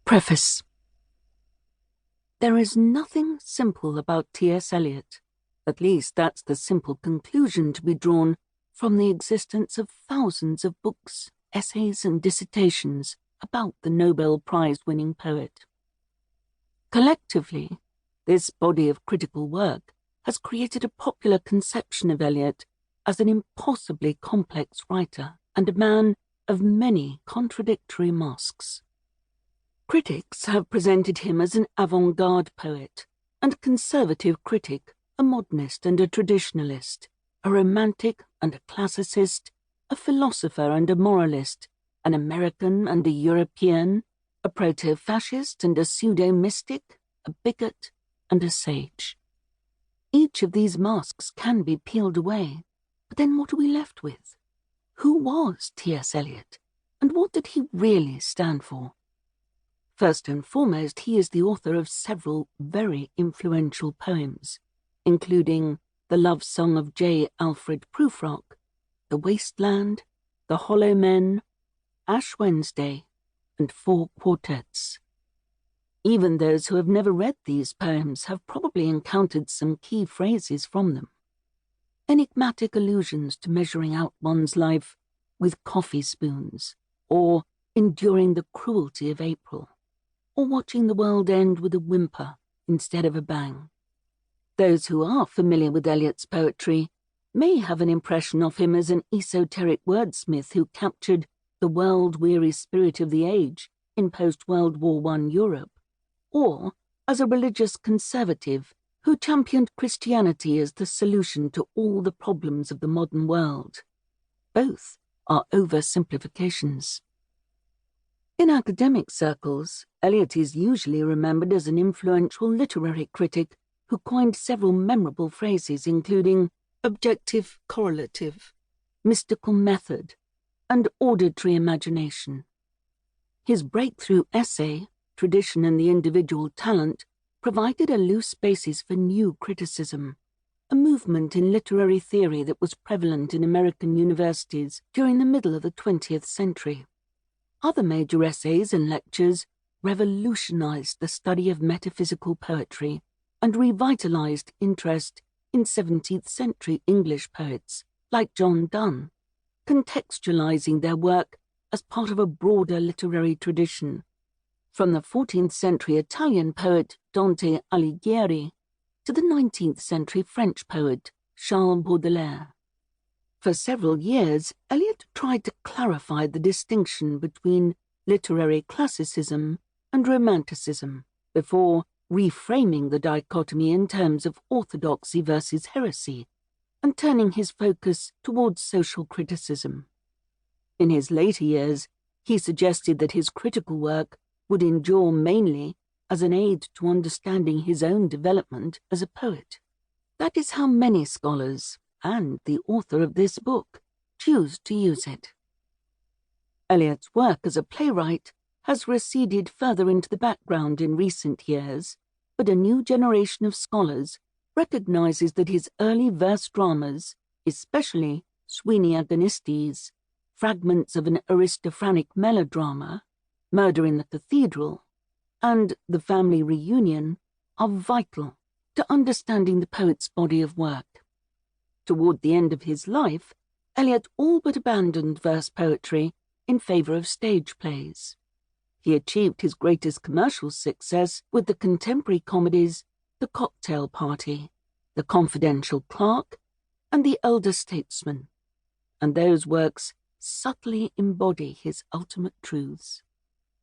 Preface. There is nothing simple about T.S. Eliot. At least that's the simple conclusion to be drawn from the existence of thousands of books, essays and dissertations about the Nobel Prize-winning poet. Collectively, this body of critical work has created a popular conception of Eliot as an impossibly complex writer and a man of many contradictory masks. Critics have presented him as an avant-garde poet, and conservative critic a modernist and a traditionalist, a romantic and a classicist, a philosopher and a moralist, an American and a European, a proto-fascist and a pseudo-mystic, a bigot and a sage. Each of these masks can be peeled away, but then what are we left with? Who was T.S. Eliot, and what did he really stand for? First and foremost, he is the author of several very influential poems, including The Love Song of J. Alfred Prufrock, The Waste Land, The Hollow Men, Ash Wednesday, and 4 Quartets. Even those who have never read these poems have probably encountered some key phrases from them. Enigmatic allusions to measuring out one's life with coffee spoons, or enduring the cruelty of April, or watching the world end with a whimper instead of a bang. Those who are familiar with Eliot's poetry may have an impression of him as an esoteric wordsmith who captured the world-weary spirit of the age in post-World War I Europe, or as a religious conservative who championed Christianity as the solution to all the problems of the modern world. Both are oversimplifications. In academic circles, Eliot is usually remembered as an influential literary critic who coined several memorable phrases including objective correlative, mystical method, and auditory imagination. His breakthrough essay, Tradition and the Individual Talent, provided a loose basis for new criticism, a movement in literary theory that was prevalent in American universities during the middle of the 20th century. Other major essays and lectures revolutionized the study of metaphysical poetry and revitalized interest in 17th century English poets like John Donne, contextualizing their work as part of a broader literary tradition, from the 14th century Italian poet Dante Alighieri to the 19th century French poet Charles Baudelaire. For several years, Eliot tried to clarify the distinction between literary classicism and romanticism before reframing the dichotomy in terms of orthodoxy versus heresy and turning his focus towards social criticism. In his later years, he suggested that his critical work would endure mainly as an aid to understanding his own development as a poet. That is how many scholars, and the author of this book, choose to use it. Eliot's work as a playwright has receded further into the background in recent years, but a new generation of scholars recognizes that his early verse dramas, especially Sweeney Agonistes, fragments of an aristophrenic melodrama, Murder in the Cathedral, and The Family Reunion, are vital to understanding the poet's body of work. Toward the end of his life, Eliot all but abandoned verse poetry in favor of stage plays. He achieved his greatest commercial success with the contemporary comedies The Cocktail Party, The Confidential Clerk, and The Elder Statesman, and those works subtly embody his ultimate truths.